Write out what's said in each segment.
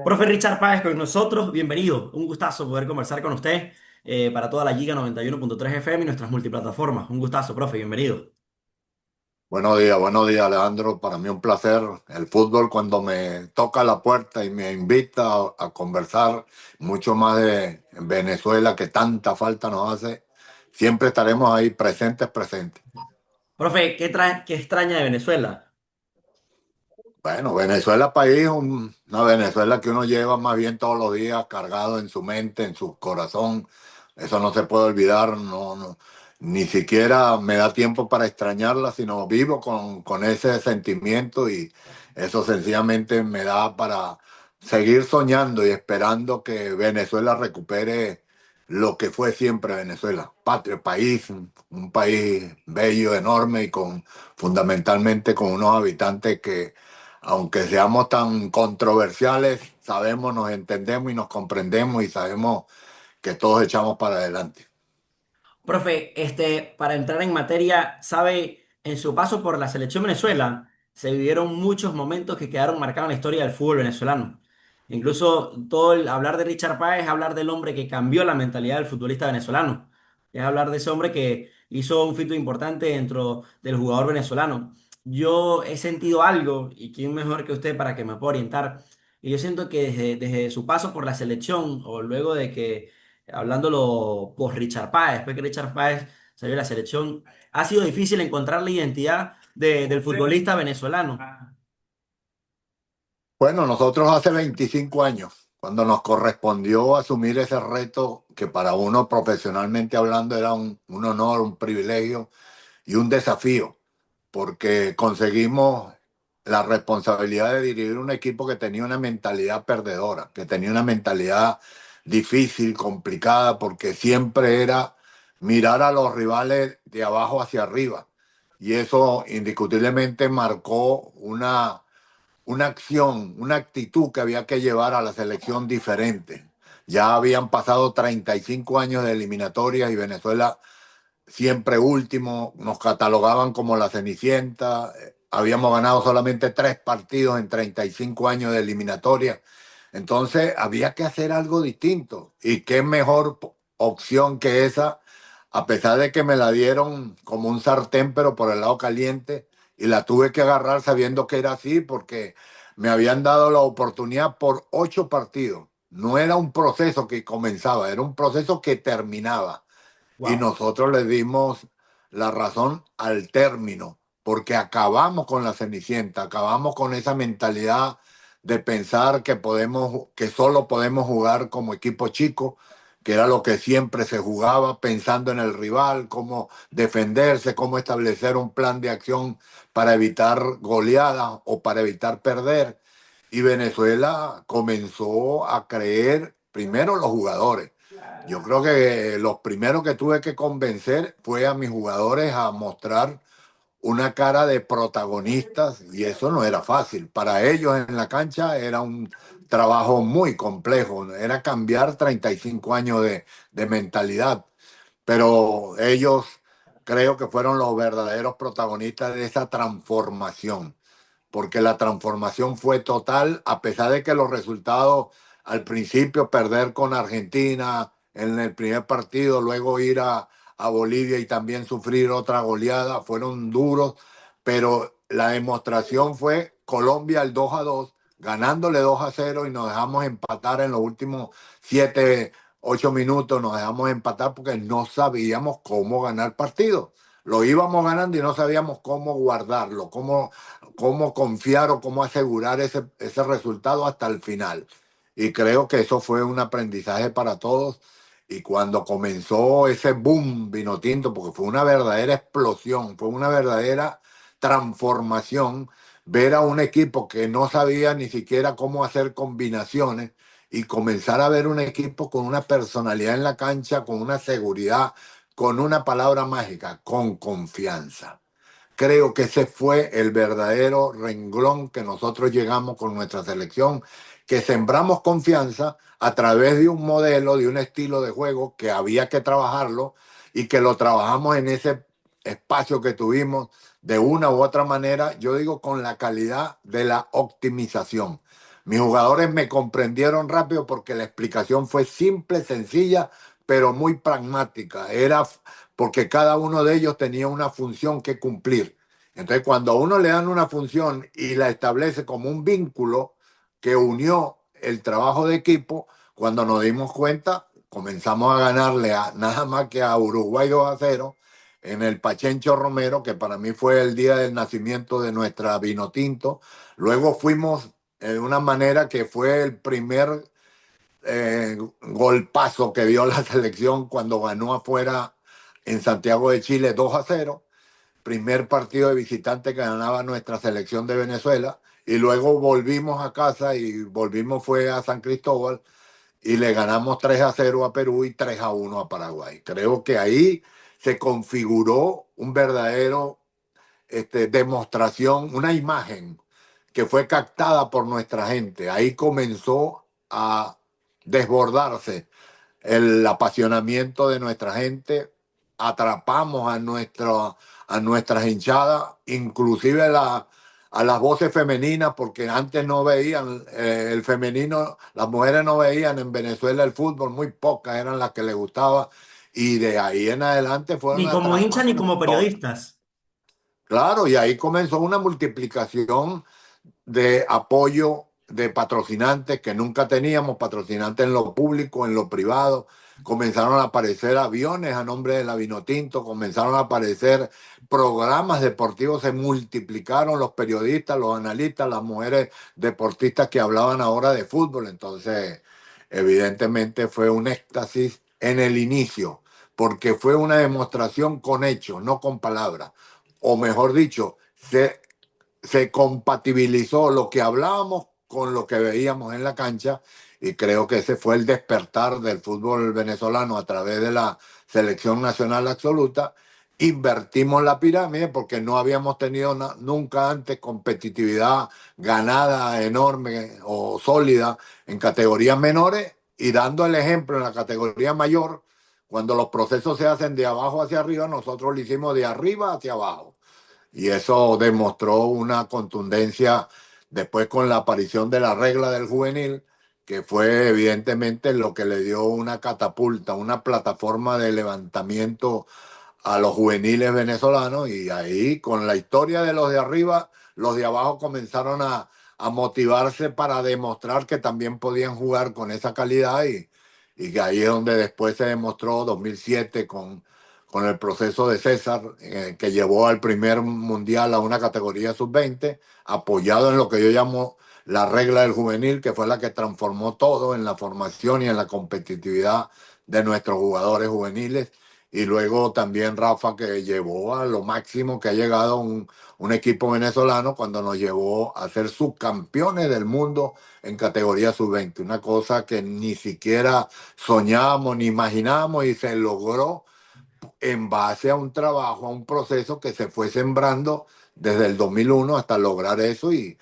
Profe Richard Páez con nosotros, bienvenido. Un gustazo poder conversar con usted para toda la Liga 91.3 FM y nuestras multiplataformas. Un gustazo, profe, bienvenido. Buenos días, Alejandro. Para mí un placer. El fútbol cuando me toca la puerta y me invita a conversar mucho más de Venezuela que tanta falta nos hace, siempre estaremos ahí presentes. Profe, ¿qué extraña de Venezuela? Bueno, Venezuela país, una Venezuela que uno lleva más bien todos los días cargado en su mente, en su corazón. Eso no se puede olvidar, no, ni siquiera me da tiempo para extrañarla, sino vivo con ese sentimiento y eso sencillamente me da para seguir soñando y esperando que Venezuela recupere lo que fue siempre Venezuela, patria, país, un país bello, enorme y con fundamentalmente con unos habitantes que aunque seamos tan controversiales, sabemos, nos entendemos y nos comprendemos y sabemos que todos echamos para adelante. Profe, para entrar en materia, sabe, en su paso por la selección Venezuela se vivieron muchos momentos que quedaron marcados en la historia del fútbol venezolano. Incluso todo el hablar de Richard Páez es hablar del hombre que cambió la mentalidad del futbolista venezolano. Es hablar de ese hombre que hizo un fito importante dentro del jugador venezolano. Yo he sentido algo, y quién mejor que usted para que me pueda orientar. Y yo siento que desde su paso por la selección, o luego de que hablándolo por Richard Páez, después que Richard Páez salió de la selección, ha sido difícil encontrar la identidad del futbolista venezolano. Bueno, nosotros hace 25 años, cuando nos correspondió asumir ese reto que para uno profesionalmente hablando era un honor, un privilegio y un desafío, porque conseguimos la responsabilidad de dirigir un equipo que tenía una mentalidad perdedora, que tenía una mentalidad difícil, complicada, porque siempre era mirar a los rivales de abajo hacia arriba. Y eso indiscutiblemente marcó una acción, una actitud que había que llevar a la selección diferente. Ya habían pasado 35 años de eliminatorias y Venezuela siempre último, nos catalogaban como la Cenicienta, habíamos ganado solamente 3 partidos en 35 años de eliminatoria. Entonces había que hacer algo distinto. Y qué mejor opción que esa, a pesar de que me la dieron como un sartén, pero por el lado caliente, y la tuve que agarrar sabiendo que era así, porque me habían dado la oportunidad por 8 partidos. No era un proceso que comenzaba, era un proceso que terminaba y Wow. nosotros le dimos la razón al término, porque acabamos con la Cenicienta, acabamos con esa mentalidad de pensar que podemos, que solo podemos jugar como equipo chico, que era lo que siempre se jugaba, pensando en el rival, cómo defenderse, cómo establecer un plan de acción para evitar goleadas o para evitar perder. Y Venezuela comenzó a creer primero los jugadores. Yo creo que los primeros que tuve que convencer fue a mis jugadores a mostrar una cara de protagonistas y eso no era fácil. Para ellos en la cancha era un trabajo muy complejo, era cambiar 35 años de mentalidad, pero ellos creo que fueron los verdaderos protagonistas de esa transformación porque la transformación fue total, a pesar de que los resultados al principio perder con Argentina en el primer partido, luego ir a Bolivia y también sufrir otra goleada, fueron duros, pero la demostración fue Colombia el 2-2, ganándole 2-0 y nos dejamos empatar en los últimos 7, 8 minutos, nos dejamos empatar porque no sabíamos cómo ganar partido. Lo íbamos ganando y no sabíamos cómo guardarlo, cómo confiar o cómo asegurar ese resultado hasta el final. Y creo que eso fue un aprendizaje para todos. Y cuando comenzó ese boom vino tinto, porque fue una verdadera explosión, fue una verdadera transformación, ver a un equipo que no sabía ni siquiera cómo hacer combinaciones y comenzar a ver un equipo con una personalidad en la cancha, con una seguridad, con una palabra mágica, con confianza. Creo que ese fue el verdadero renglón que nosotros llegamos con nuestra selección, que sembramos confianza a través de un modelo, de un estilo de juego que había que trabajarlo y que lo trabajamos en ese espacio que tuvimos de una u otra manera, yo digo con la calidad de la optimización. Mis jugadores me comprendieron rápido porque la explicación fue simple, sencilla, pero muy pragmática. Porque cada uno de ellos tenía una función que cumplir. Entonces, cuando a uno le dan una función y la establece como un vínculo que unió el trabajo de equipo, cuando nos dimos cuenta, comenzamos a ganarle nada más que a Uruguay 2-0 en el Pachencho Romero, que para mí fue el día del nacimiento de nuestra Vinotinto. Luego fuimos de una manera que fue el primer golpazo que dio la selección cuando ganó afuera en Santiago de Chile 2-0, primer partido de visitante que ganaba nuestra selección de Venezuela, y luego volvimos a casa y volvimos fue a San Cristóbal y le ganamos 3-0 a Perú y 3-1 a Paraguay. Creo que ahí se configuró un verdadero demostración, una imagen que fue captada por nuestra gente. Ahí comenzó a desbordarse el apasionamiento de nuestra gente. Atrapamos a nuestras hinchadas, inclusive a las voces femeninas, porque antes no veían el femenino, las mujeres no veían en Venezuela el fútbol, muy pocas eran las que les gustaba, y de ahí en adelante fueron Ni como hinchas ni atrapando como todas. periodistas. Claro, y ahí comenzó una multiplicación de apoyo de patrocinantes que nunca teníamos, patrocinantes en lo público, en lo privado. Comenzaron a aparecer aviones a nombre de la Vinotinto, comenzaron a aparecer programas deportivos, se multiplicaron los periodistas, los analistas, las mujeres deportistas que hablaban ahora de fútbol. Entonces, evidentemente fue un éxtasis en el inicio, porque fue una demostración con hechos, no con palabras. O mejor dicho, se compatibilizó lo que hablábamos con lo que veíamos en la cancha, y creo que ese fue el despertar del fútbol venezolano a través de la selección nacional absoluta. Invertimos la pirámide porque no habíamos tenido nunca antes competitividad ganada enorme o sólida en categorías menores, y dando el ejemplo en la categoría mayor, cuando los procesos se hacen de abajo hacia arriba, nosotros lo hicimos de arriba hacia abajo, y eso demostró una contundencia después con la aparición de la regla del juvenil, que fue evidentemente lo que le dio una catapulta, una plataforma de levantamiento a los juveniles venezolanos, y ahí con la historia de los de arriba, los de abajo comenzaron a motivarse para demostrar que también podían jugar con esa calidad, y que ahí es donde después se demostró 2007 con el proceso de César, que llevó al primer mundial a una categoría sub-20, apoyado en lo que yo llamo la regla del juvenil, que fue la que transformó todo en la formación y en la competitividad de nuestros jugadores juveniles. Y luego también Rafa, que llevó a lo máximo que ha llegado un equipo venezolano cuando nos llevó a ser subcampeones del mundo en categoría sub-20. Una cosa que ni siquiera soñábamos ni imaginábamos, y se logró en base a un trabajo, a un proceso que se fue sembrando desde el 2001 hasta lograr eso. Y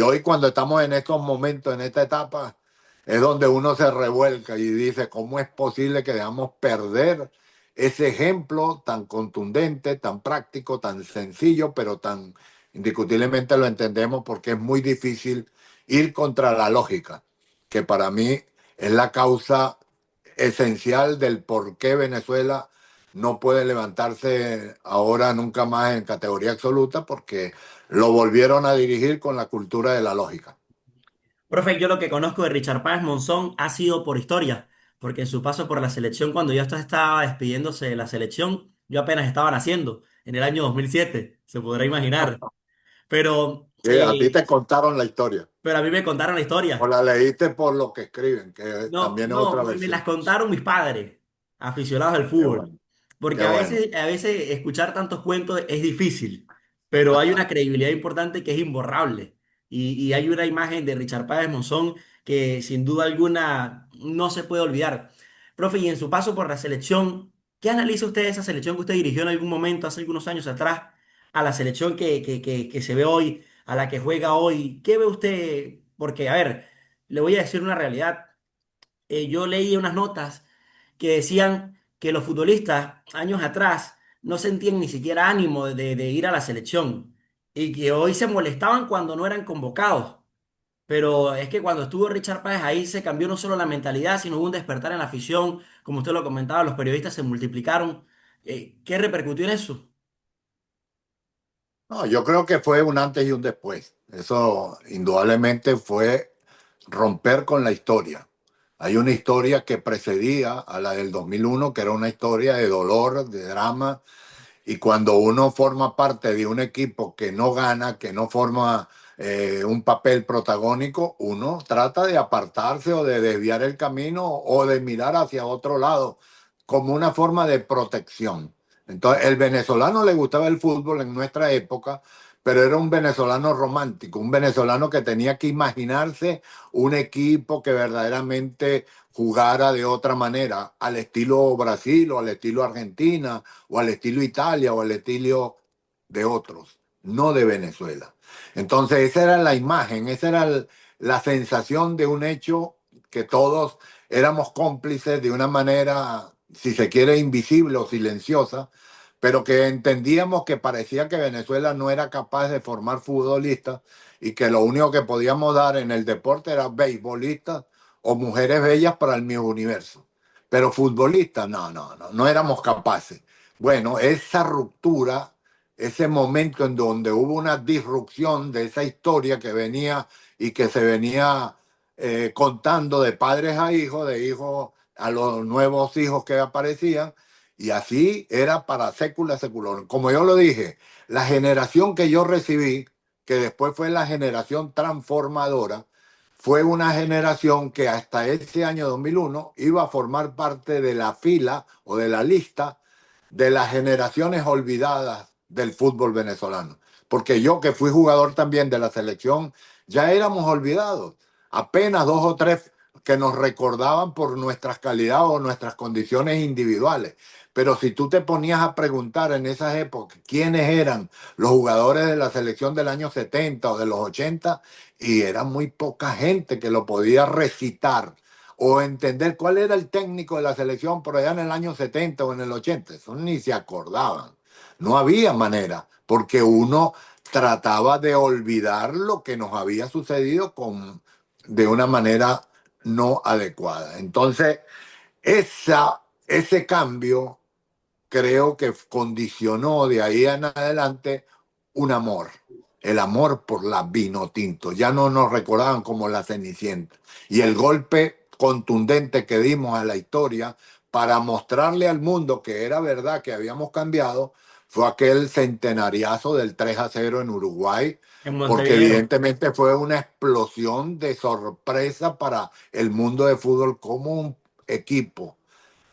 hoy cuando estamos en estos momentos, en esta etapa, es donde uno se revuelca y dice, ¿cómo es posible que dejamos perder ese ejemplo tan contundente, tan práctico, tan sencillo, pero tan indiscutiblemente lo entendemos porque es muy difícil ir contra la lógica, que para mí es la causa esencial del por qué Venezuela no puede levantarse ahora nunca más en categoría absoluta, porque lo volvieron a dirigir con la cultura de la lógica. Profe, yo lo que conozco de Richard Páez Monzón ha sido por historia, porque en su paso por la selección, cuando yo estaba despidiéndose de la selección, yo apenas estaba naciendo, en el año 2007, se podrá imaginar. Pero, A ti te contaron la historia, pero a mí me contaron la o historia. la leíste por lo que escriben, que No, también es no, otra me las versión. contaron mis padres, aficionados al Qué fútbol. bueno, Porque qué bueno. a veces escuchar tantos cuentos es difícil, pero hay una credibilidad importante que es imborrable. Y hay una imagen de Richard Páez Monzón que sin duda alguna no se puede olvidar. Profe, y en su paso por la selección, ¿qué analiza usted de esa selección que usted dirigió en algún momento, hace algunos años atrás, a la selección que se ve hoy, a la que juega hoy? ¿Qué ve usted? Porque, a ver, le voy a decir una realidad. Yo leí unas notas que decían que los futbolistas años atrás no sentían ni siquiera ánimo de ir a la selección y que hoy se molestaban cuando no eran convocados. Pero es que cuando estuvo Richard Páez ahí se cambió no solo la mentalidad, sino hubo un despertar en la afición. Como usted lo comentaba, los periodistas se multiplicaron. ¿Qué repercutió en eso? No, yo creo que fue un antes y un después. Eso indudablemente fue romper con la historia. Hay una historia que precedía a la del 2001, que era una historia de dolor, de drama, y cuando uno forma parte de un equipo que no gana, que no forma un papel protagónico, uno trata de apartarse o de desviar el camino o de mirar hacia otro lado como una forma de protección. Entonces, el venezolano le gustaba el fútbol en nuestra época, pero era un venezolano romántico, un venezolano que tenía que imaginarse un equipo que verdaderamente jugara de otra manera, al estilo Brasil o al estilo Argentina o al estilo Italia o al estilo de otros, no de Venezuela. Entonces esa era la imagen, esa era la sensación de un hecho que todos éramos cómplices de una manera, si se quiere, invisible o silenciosa, pero que entendíamos que parecía que Venezuela no era capaz de formar futbolistas y que lo único que podíamos dar en el deporte era beisbolistas o mujeres bellas para el mismo universo. Pero futbolistas, no éramos capaces. Bueno, esa ruptura, ese momento en donde hubo una disrupción de esa historia que venía y que se venía contando de padres a hijos, de hijos a los nuevos hijos que aparecían, y así era para sécula secular. Como yo lo dije, la generación que yo recibí, que después fue la generación transformadora, fue una generación que hasta ese año 2001 iba a formar parte de la fila o de la lista de las generaciones olvidadas del fútbol venezolano. Porque yo que fui jugador también de la selección, ya éramos olvidados. Apenas dos o tres que nos recordaban por nuestras calidades o nuestras condiciones individuales. Pero si tú te ponías a preguntar en esas épocas quiénes eran los jugadores de la selección del año 70 o de los 80, y era muy poca gente que lo podía recitar o entender cuál era el técnico de la selección por allá en el año 70 o en el 80. Eso ni se acordaban. No había manera, porque uno trataba de olvidar lo que nos había sucedido de una manera no adecuada. Entonces, ese cambio creo que condicionó de ahí en adelante un amor, el amor por la vino tinto. Ya no nos recordaban como la Cenicienta. Y el golpe contundente que dimos a la historia para mostrarle al mundo que era verdad que habíamos cambiado fue aquel centenariazo del 3-0 en Uruguay, En porque Montevideo. evidentemente fue una explosión de sorpresa para el mundo de fútbol como un equipo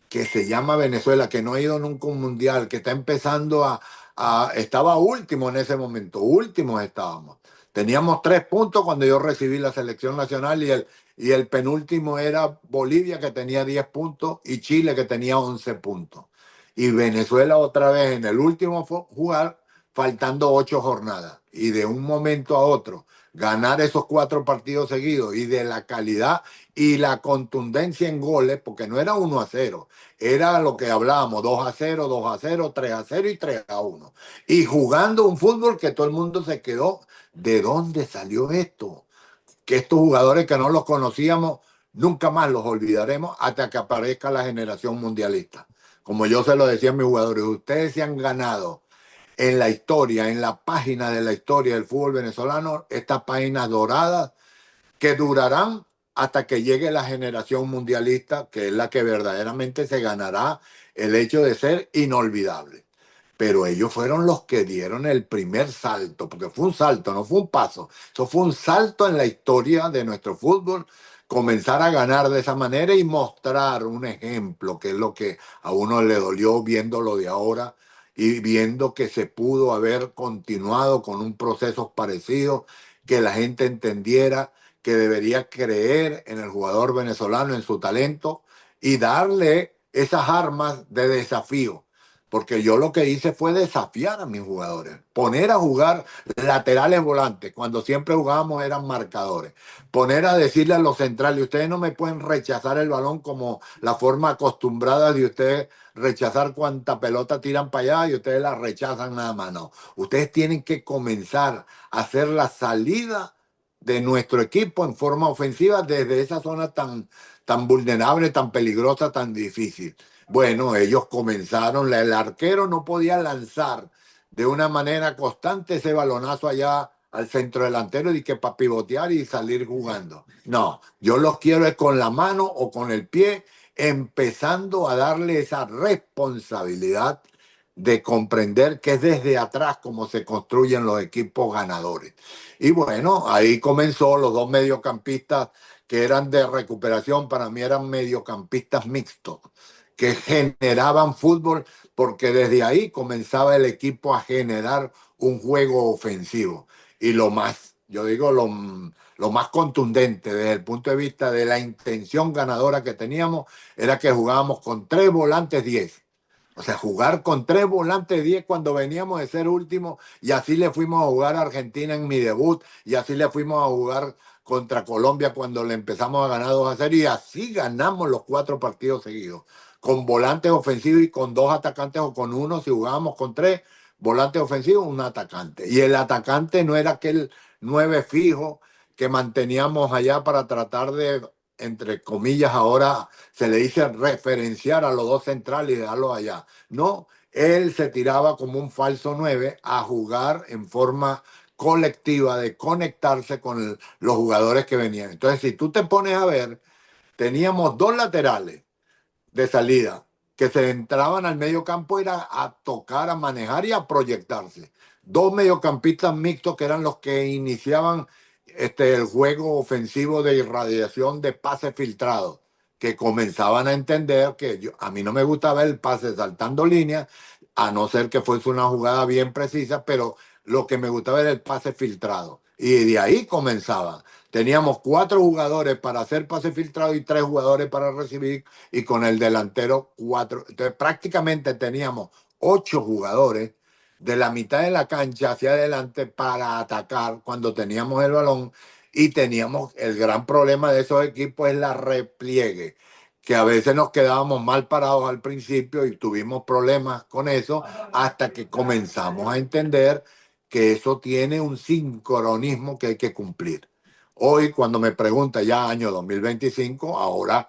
que se llama Venezuela, que no ha ido nunca a un mundial, que está empezando estaba último en ese momento, últimos estábamos. Teníamos 3 puntos cuando yo recibí la selección nacional y el penúltimo era Bolivia que tenía 10 puntos y Chile que tenía 11 puntos. Y Venezuela otra vez en el último jugar, faltando 8 jornadas. Y de un momento a otro, ganar esos 4 partidos seguidos y de la calidad y la contundencia en goles, porque no era 1-0, era lo que hablábamos, 2-0, 2-0, 3-0 y 3-1. Y jugando un fútbol que todo el mundo se quedó, ¿de dónde salió esto? Que estos jugadores que no los conocíamos, nunca más los olvidaremos hasta que aparezca la generación mundialista. Como yo se lo decía a mis jugadores, ustedes se han ganado en la historia, en la página de la historia del fútbol venezolano, estas páginas doradas que durarán hasta que llegue la generación mundialista, que es la que verdaderamente se ganará el hecho de ser inolvidable. Pero ellos fueron los que dieron el primer salto, porque fue un salto, no fue un paso. Eso fue un salto en la historia de nuestro fútbol, comenzar a ganar de esa manera y mostrar un ejemplo, que es lo que a uno le dolió viendo lo de ahora y viendo que se pudo haber continuado con un proceso parecido, que la gente entendiera que debería creer en el jugador venezolano, en su talento y darle esas armas de desafío. Porque yo lo que hice fue desafiar a mis jugadores, poner a jugar laterales volantes, cuando siempre jugábamos eran marcadores, poner a decirle a los centrales, ustedes no me pueden rechazar el balón como la forma acostumbrada de ustedes rechazar cuanta pelota tiran para allá y ustedes la rechazan nada más, no. Ustedes tienen que comenzar a hacer la salida de nuestro equipo en forma ofensiva desde esa zona tan vulnerable, tan peligrosa, tan difícil. Bueno, ellos comenzaron, el arquero no podía lanzar de una manera constante ese balonazo allá al centro delantero y que para pivotear y salir jugando. No, yo los quiero es con la mano o con el pie, empezando a darle esa responsabilidad de comprender que es desde atrás como se construyen los equipos ganadores. Y bueno, ahí comenzó los dos mediocampistas que eran de recuperación, para mí eran mediocampistas mixtos, que generaban fútbol porque desde ahí comenzaba el equipo a generar un juego ofensivo. Y lo más, yo digo, lo más contundente desde el punto de vista de la intención ganadora que teníamos era que jugábamos con 3 volantes 10. O sea, jugar con 3 volantes 10 cuando veníamos de ser último y así le fuimos a jugar a Argentina en mi debut y así le fuimos a jugar contra Colombia cuando le empezamos a ganar 2-0 y así ganamos los 4 partidos seguidos, con volantes ofensivos y con 2 atacantes o con uno, si jugábamos con 3 volantes ofensivos, un atacante. Y el atacante no era aquel 9 fijo que manteníamos allá para tratar de, entre comillas, ahora se le dice referenciar a los dos centrales y dejarlos allá. No, él se tiraba como un falso 9 a jugar en forma colectiva de conectarse con los jugadores que venían. Entonces, si tú te pones a ver, teníamos 2 laterales de salida que se entraban al medio campo era a tocar, a manejar y a proyectarse. 2 mediocampistas mixtos que eran los que iniciaban el juego ofensivo de irradiación de pases filtrados, que comenzaban a entender que a mí no me gusta ver el pase saltando líneas, a no ser que fuese una jugada bien precisa, pero lo que me gusta ver es el pase filtrado. Y de ahí comenzaba. Teníamos 4 jugadores para hacer pase filtrado y 3 jugadores para recibir y con el delantero 4. Entonces prácticamente teníamos 8 jugadores de la mitad de la cancha hacia adelante para atacar cuando teníamos el balón y teníamos el gran problema de esos equipos es la repliegue, que a veces nos quedábamos mal parados al principio y tuvimos problemas con eso hasta que comenzamos a entender que eso tiene un sincronismo que hay que cumplir. Hoy, cuando me pregunta ya año 2025, ahora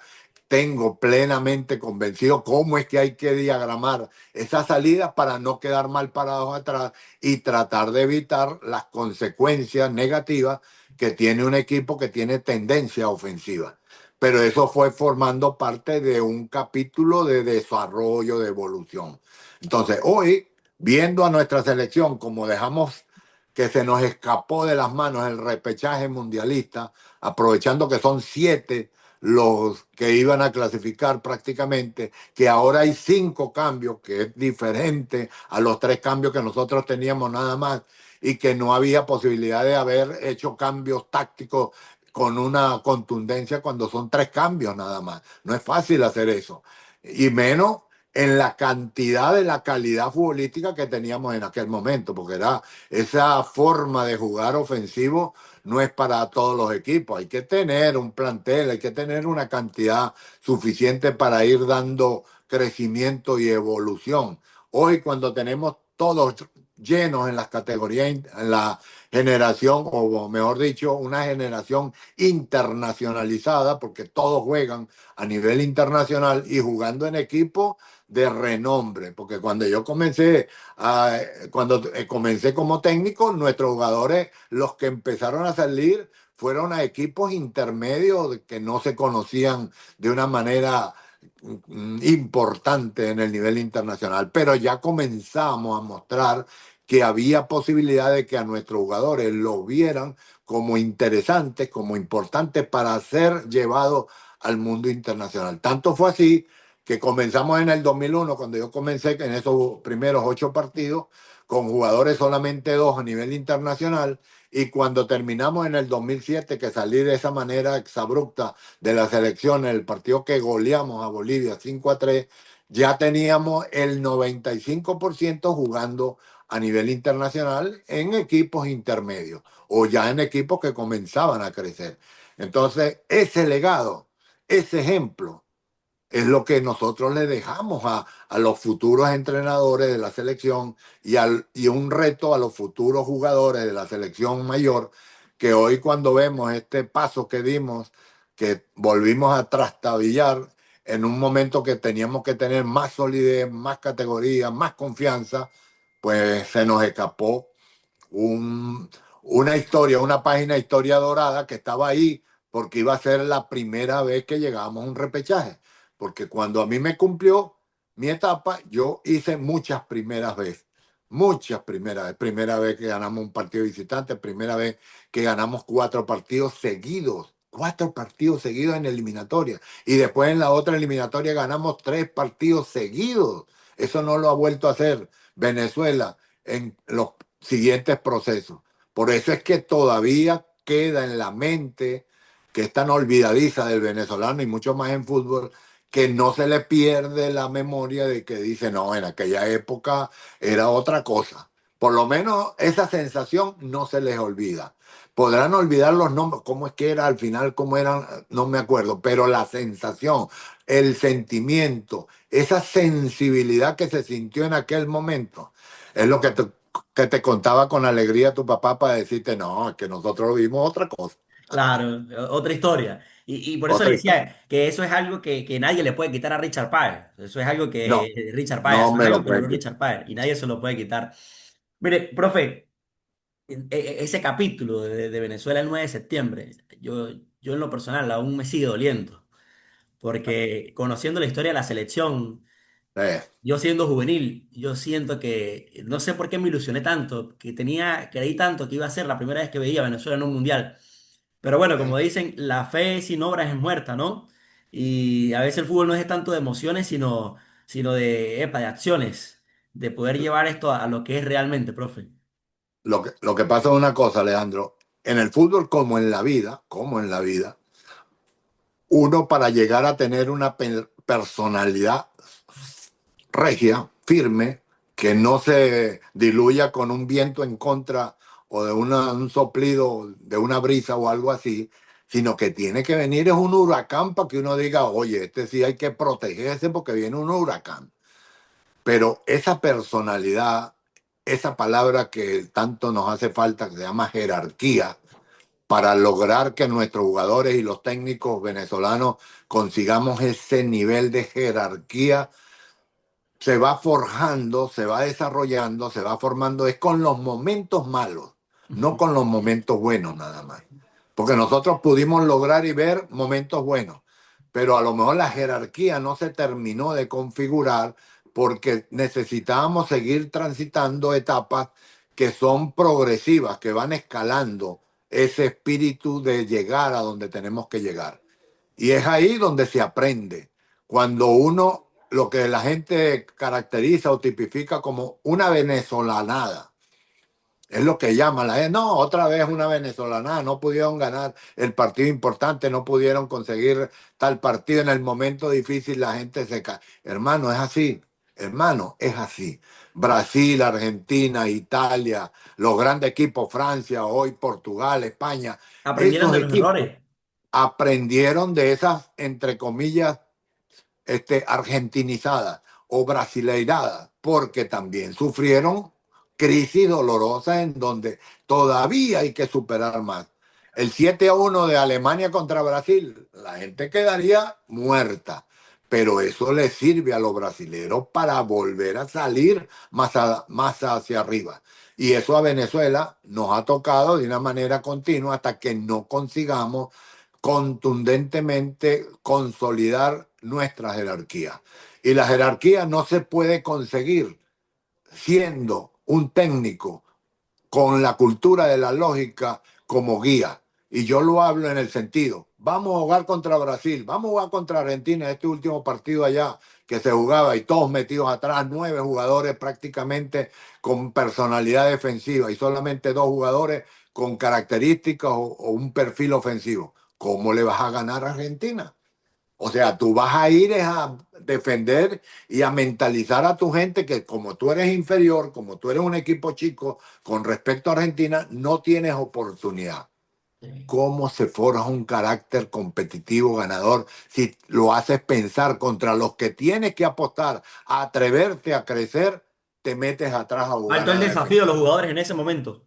tengo plenamente convencido cómo es que hay que diagramar esa salida para no quedar mal parados atrás y tratar de evitar las consecuencias negativas que tiene un equipo que tiene tendencia ofensiva. Pero eso fue formando parte de un capítulo de desarrollo, de evolución. Entonces, hoy, viendo a nuestra selección como dejamos que se nos escapó de las manos el repechaje mundialista, aprovechando que son 7 los que iban a clasificar prácticamente, que ahora hay 5 cambios, que es diferente a los 3 cambios que nosotros teníamos nada más, y que no había posibilidad de haber hecho cambios tácticos con una contundencia cuando son 3 cambios nada más. No es fácil hacer eso. Y menos en la cantidad de la calidad futbolística que teníamos en aquel momento, porque era esa forma de jugar ofensivo no es para todos los equipos. Hay que tener un plantel, hay que tener una cantidad suficiente para ir dando crecimiento y evolución. Hoy, cuando tenemos todos llenos en las categorías, en la generación, o mejor dicho, una generación internacionalizada, porque todos juegan a nivel internacional y jugando en equipos de renombre, porque cuando yo comencé como técnico, nuestros jugadores, los que empezaron a salir, fueron a equipos intermedios que no se conocían de una manera importante en el nivel internacional, pero ya comenzamos a mostrar que había posibilidad de que a nuestros jugadores los vieran como interesantes, como importantes para ser llevados al mundo internacional. Tanto fue así que comenzamos en el 2001, cuando yo comencé en esos primeros 8 partidos, con jugadores solamente 2 a nivel internacional, y cuando terminamos en el 2007, que salí de esa manera exabrupta de la selección, en el partido que goleamos a Bolivia 5-3, ya teníamos el 95% jugando a nivel internacional en equipos intermedios o ya en equipos que comenzaban a crecer. Entonces, ese legado, ese ejemplo, es lo que nosotros le dejamos a los futuros entrenadores de la selección y un reto a los futuros jugadores de la selección mayor, que hoy cuando vemos este paso que dimos, que volvimos a trastabillar en un momento que teníamos que tener más solidez, más categoría, más confianza, pues se nos escapó un, una historia, una página de historia dorada que estaba ahí porque iba a ser la primera vez que llegábamos a un repechaje. Porque cuando a mí me cumplió mi etapa, yo hice muchas primeras veces. Muchas primeras veces. Primera vez que ganamos un partido visitante, primera vez que ganamos 4 partidos seguidos. 4 partidos seguidos en eliminatoria. Y después en la otra eliminatoria ganamos 3 partidos seguidos. Eso no lo ha vuelto a hacer Venezuela en los siguientes procesos. Por eso es que todavía queda en la mente, que es tan olvidadiza del venezolano y mucho más en fútbol, que no se le pierde la memoria de que dice, no, en aquella época era otra cosa. Por lo menos esa sensación no se les olvida. Podrán olvidar los nombres, cómo es que era al final, cómo eran, no me acuerdo, pero la sensación, el sentimiento, esa sensibilidad que se sintió en aquel momento, es lo que te contaba con alegría tu papá para decirte, no, es que nosotros vimos otra cosa, Claro, otra historia. Y por eso le otra historia. decía que eso es algo que nadie le puede quitar a Richard Pryor. Eso es algo No, que Richard Pryor, no eso es me algo lo que logró pueden quitar. Richard Pryor y nadie se lo puede quitar. Mire, profe, ese capítulo de Venezuela el 9 de septiembre, yo en lo personal aún me sigue doliendo, porque conociendo la historia de la selección, Eh, yo siendo juvenil, yo siento que, no sé por qué me ilusioné tanto, creí tanto que iba a ser la primera vez que veía a Venezuela en un mundial. Pero bueno, como eh. dicen, la fe sin obras es muerta, ¿no? Y a veces el fútbol no es tanto de emociones, sino de acciones, de poder llevar esto a lo que es realmente, profe. Lo que pasa es una cosa, Leandro, en el fútbol como en la vida, uno para llegar a tener una personalidad regia, firme, que no se diluya con un viento en contra o de un soplido de una brisa o algo así, sino que tiene que venir es un huracán para que uno diga, oye, este sí hay que protegerse porque viene un huracán. Pero esa personalidad, esa palabra que tanto nos hace falta, que se llama jerarquía, para lograr que nuestros jugadores y los técnicos venezolanos consigamos ese nivel de jerarquía, se va forjando, se va desarrollando, se va formando, es con los momentos malos, no Ujú. con los momentos buenos nada más. Porque nosotros pudimos lograr y ver momentos buenos, pero a lo mejor la jerarquía no se terminó de configurar porque necesitábamos seguir transitando etapas que son progresivas, que van escalando ese espíritu de llegar a donde tenemos que llegar. Y es ahí donde se aprende. Cuando uno, lo que la gente caracteriza o tipifica como una venezolanada, es lo que llama la gente. No, otra vez una venezolanada, no pudieron ganar el partido importante, no pudieron conseguir tal partido en el momento difícil, la gente se cae. Hermano, es así. Hermano, es así. Brasil, Argentina, Italia, los grandes equipos, Francia, hoy Portugal, España, Aprendieron esos de los equipos errores. aprendieron de esas, entre comillas, argentinizadas o brasileiradas, porque también sufrieron crisis dolorosas en donde todavía hay que superar más. El 7-1 de Alemania contra Brasil, la gente quedaría muerta, pero eso le sirve a los brasileros para volver a salir más hacia arriba. Y eso a Venezuela nos ha tocado de una manera continua hasta que no consigamos contundentemente consolidar nuestra jerarquía. Y la jerarquía no se puede conseguir siendo un técnico con la cultura de la lógica como guía. Y yo lo hablo en el sentido, vamos a jugar contra Brasil, vamos a jugar contra Argentina, este último partido allá que se jugaba y todos metidos atrás, 9 jugadores prácticamente con personalidad defensiva y solamente 2 jugadores con características o un perfil ofensivo. ¿Cómo le vas a ganar a Argentina? O sea, tú vas a ir a defender y a mentalizar a tu gente que como tú eres inferior, como tú eres un equipo chico, con respecto a Argentina, no tienes oportunidad. Sí. ¿Cómo se forja un carácter competitivo ganador si lo haces pensar contra los que tienes que apostar, a atreverte a crecer, te metes atrás a jugar Faltó a el la desafío de los defensiva? jugadores en ese momento.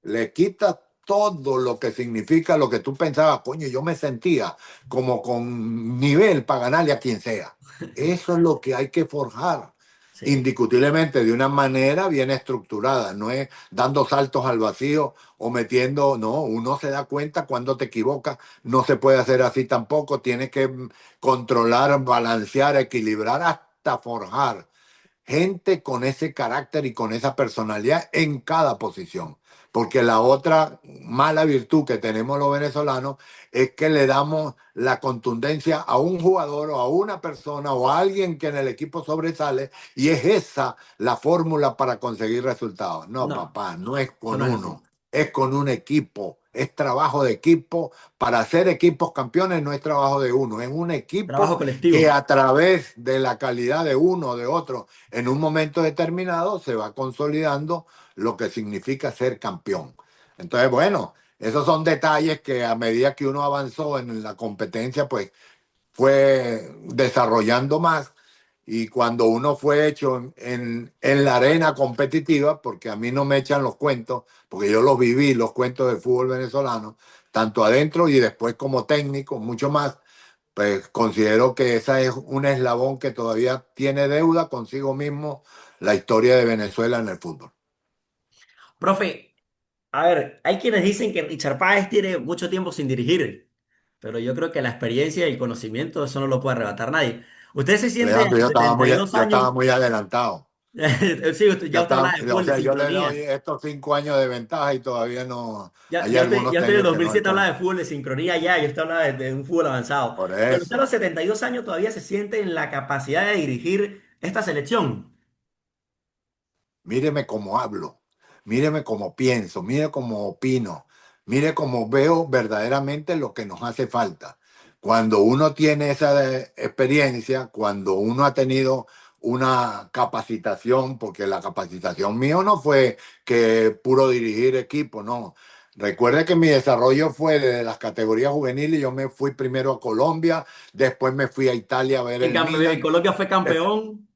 Le quitas todo lo que significa lo que tú pensabas, coño, yo me sentía como con nivel para ganarle a quien sea. Eso es lo que hay que forjar, Sí, indiscutiblemente, de una manera bien estructurada, no es dando saltos al vacío o metiendo, no, uno se da cuenta cuando te equivocas, no se puede hacer así tampoco, tienes que controlar, balancear, equilibrar hasta forjar gente con ese carácter y con esa personalidad en cada posición. Porque la otra mala virtud que tenemos los venezolanos es que le damos la contundencia a un jugador o a una persona o a alguien que en el equipo sobresale y es esa la fórmula para conseguir resultados. No, no, papá, no es eso con no es uno, así. es con un equipo. Es trabajo de equipo. Para hacer equipos campeones no es trabajo de uno, es un equipo Trabajo que colectivo. a través de la calidad de uno o de otro en un momento determinado se va consolidando lo que significa ser campeón. Entonces, bueno, esos son detalles que a medida que uno avanzó en la competencia, pues fue desarrollando más. Y cuando uno fue hecho en la arena competitiva, porque a mí no me echan los cuentos, porque yo los viví, los cuentos del fútbol venezolano, tanto adentro y después como técnico, mucho más, pues considero que esa es un eslabón que todavía tiene deuda consigo mismo la historia de Venezuela en el fútbol. Profe, a ver, hay quienes dicen que Richard Páez tiene mucho tiempo sin dirigir, pero yo creo que la experiencia y el conocimiento, eso no lo puede arrebatar nadie. ¿Usted se siente a Leandro, sus 72 yo años? estaba muy adelantado. Sí, ya Ya usted está, hablaba de o fútbol de sea, yo le doy sincronía. estos 5 años de ventaja y todavía no, Ya, hay ya usted, algunos ya usted en el técnicos que no 2007 hablaba están. de fútbol de sincronía ya, y usted hablaba de un fútbol avanzado. Por Pero usted a los eso. 72 años todavía se siente en la capacidad de dirigir esta selección. Míreme cómo hablo, míreme cómo pienso, mire cómo opino, mire cómo veo verdaderamente lo que nos hace falta. Cuando uno tiene esa experiencia, cuando uno ha tenido una capacitación, porque la capacitación mío no fue que puro dirigir equipo, no. Recuerde que mi desarrollo fue desde las categorías juveniles, yo me fui primero a Colombia, después me fui a Italia a ver En el cambio, en Milan. Colombia fue campeón.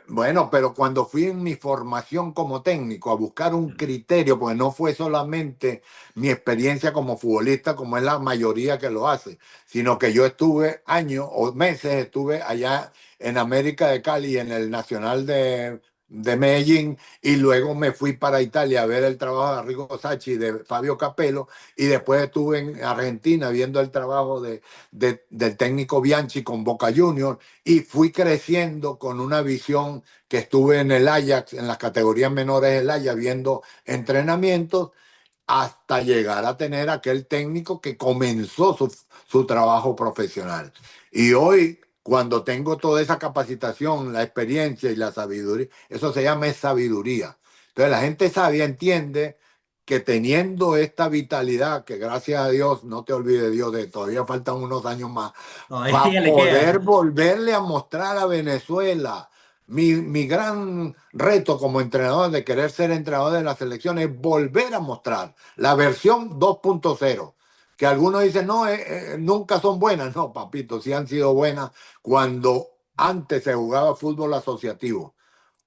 Bueno, pero cuando fui en mi formación como técnico a buscar un criterio, pues no fue solamente mi experiencia como futbolista, como es la mayoría que lo hace, sino que yo estuve años o meses, estuve allá en América de Cali, en el Nacional de Medellín, y luego me fui para Italia a ver el trabajo de Arrigo Sacchi y de Fabio Capello, y después estuve en Argentina viendo el trabajo del técnico Bianchi con Boca Juniors y fui creciendo con una visión que estuve en el Ajax, en las categorías menores del Ajax, viendo entrenamientos, hasta llegar a tener aquel técnico que comenzó su trabajo profesional. Y hoy, cuando tengo toda esa capacitación, la experiencia y la sabiduría, eso se llama sabiduría. Entonces la gente sabia entiende que teniendo esta vitalidad, que gracias a Dios, no te olvides Dios, de todavía faltan unos años más, Todavía para le queda. poder volverle a mostrar a Venezuela. Mi gran reto como entrenador de querer ser entrenador de la selección es volver a mostrar la versión 2.0. Que algunos dicen, no, nunca son buenas. No, papito, sí han sido buenas cuando antes se jugaba fútbol asociativo.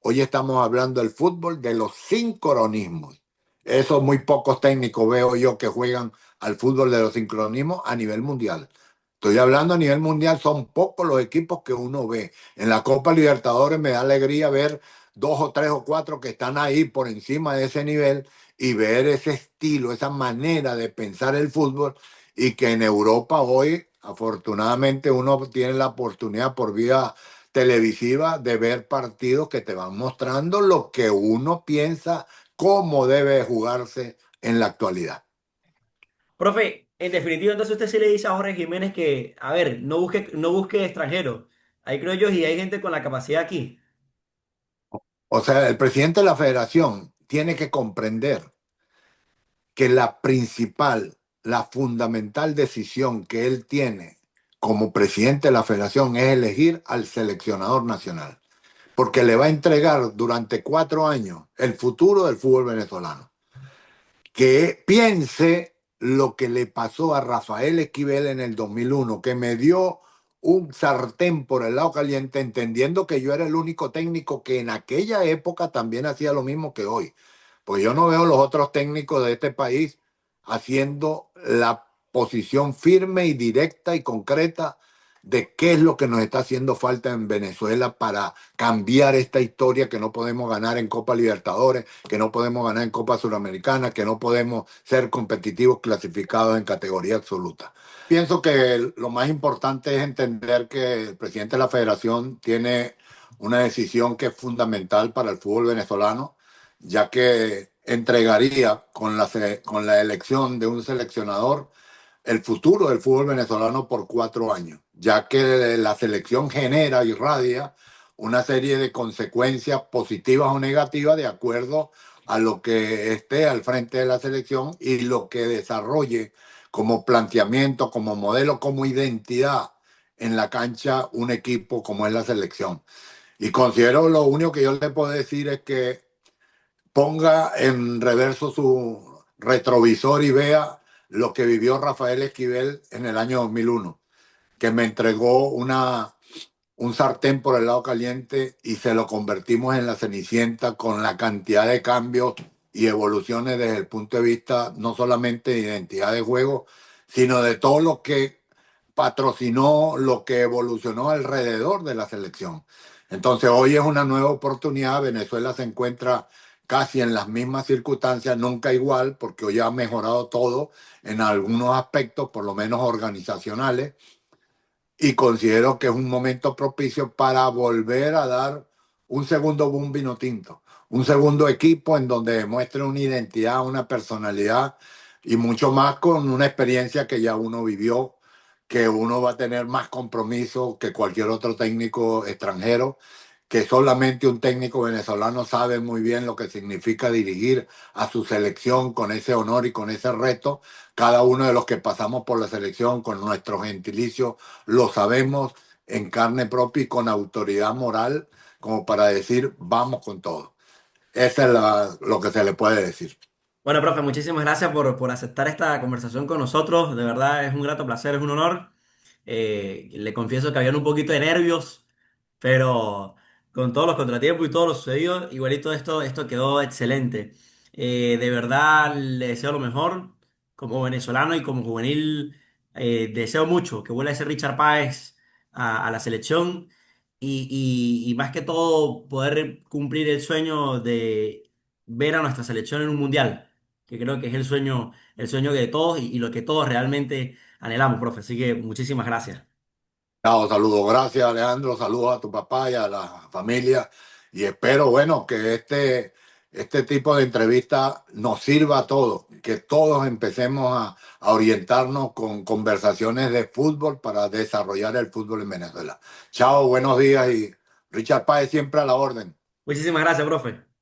Hoy estamos hablando del fútbol de los sincronismos. Esos muy pocos técnicos veo yo que juegan al fútbol de los sincronismos a nivel mundial. Estoy hablando a nivel mundial, son pocos los equipos que uno ve. En la Copa Libertadores me da alegría ver dos o tres o cuatro que están ahí por encima de ese nivel y ver ese estilo, esa manera de pensar el fútbol y que en Europa hoy, afortunadamente, uno tiene la oportunidad por vía televisiva de ver partidos que te van mostrando lo que uno piensa, cómo debe jugarse en la actualidad. Profe, en definitiva, entonces usted sí le dice a Jorge Jiménez que, a ver, no busque extranjeros. Ahí creo yo, y hay gente con la capacidad aquí. O sea, el presidente de la federación tiene que comprender que la principal, la fundamental decisión que él tiene como presidente de la federación es elegir al seleccionador nacional, porque le va a entregar durante 4 años el futuro del fútbol venezolano. Que piense lo que le pasó a Rafael Esquivel en el 2001, que me dio un sartén por el lado caliente, entendiendo que yo era el único técnico que en aquella época también hacía lo mismo que hoy. Pues yo no veo los otros técnicos de este país. haciendo la posición firme y directa y concreta de qué es lo que nos está haciendo falta en Venezuela para cambiar esta historia que no podemos ganar en Copa Libertadores, que no podemos ganar en Copa Suramericana, que no podemos ser competitivos clasificados en categoría absoluta. Pienso que lo más importante es entender que el presidente de la federación tiene una decisión que es fundamental para el fútbol venezolano, ya que entregaría con la elección de un seleccionador el futuro del fútbol venezolano por 4 años, ya que la selección genera y irradia una serie de consecuencias positivas o negativas de acuerdo a lo que esté al frente de la selección y lo que desarrolle como planteamiento, como modelo, como identidad en la cancha un equipo como es la selección. Y considero lo único que yo le puedo decir es que ponga en reverso su retrovisor y vea lo que vivió Rafael Esquivel en el año 2001, que me entregó un sartén por el lado caliente y se lo convertimos en la Cenicienta con la cantidad de cambios y evoluciones desde el punto de vista no solamente de identidad de juego, sino de todo lo que patrocinó, lo que evolucionó alrededor de la selección. Entonces hoy es una nueva oportunidad, Venezuela se encuentra casi en las mismas circunstancias, nunca igual, porque hoy ha mejorado todo en algunos aspectos, por lo menos organizacionales, y considero que es un momento propicio para volver a dar un segundo boom vino tinto, un segundo equipo en donde demuestre una identidad, una personalidad y mucho más con una experiencia que ya uno vivió, que uno va a tener más compromiso que cualquier otro técnico extranjero, que solamente un técnico venezolano sabe muy bien lo que significa dirigir a su selección con ese honor y con ese reto. Cada uno de los que pasamos por la selección con nuestro gentilicio lo sabemos en carne propia y con autoridad moral como para decir vamos con todo. Eso es lo que se le puede decir. Bueno, profe, muchísimas gracias por aceptar esta conversación con nosotros. De verdad es un grato placer, es un honor. Le confieso que habían un poquito de nervios, pero con todos los contratiempos y todo lo sucedido, igualito esto quedó excelente. De verdad le deseo lo mejor como venezolano y como juvenil. Deseo mucho que vuelva ese Richard Páez a la selección y más que todo poder cumplir el sueño de ver a nuestra selección en un mundial, que creo que es el sueño de todos y lo que todos realmente anhelamos, profe. Así que muchísimas gracias. Chao, saludos. Gracias, Alejandro. Saludos a tu papá y a la familia. Y espero, bueno, que este tipo de entrevista nos sirva a todos, que todos empecemos a orientarnos con conversaciones de fútbol para desarrollar el fútbol en Venezuela. Chao, buenos días y Richard Páez siempre a la orden. Muchísimas gracias, profe.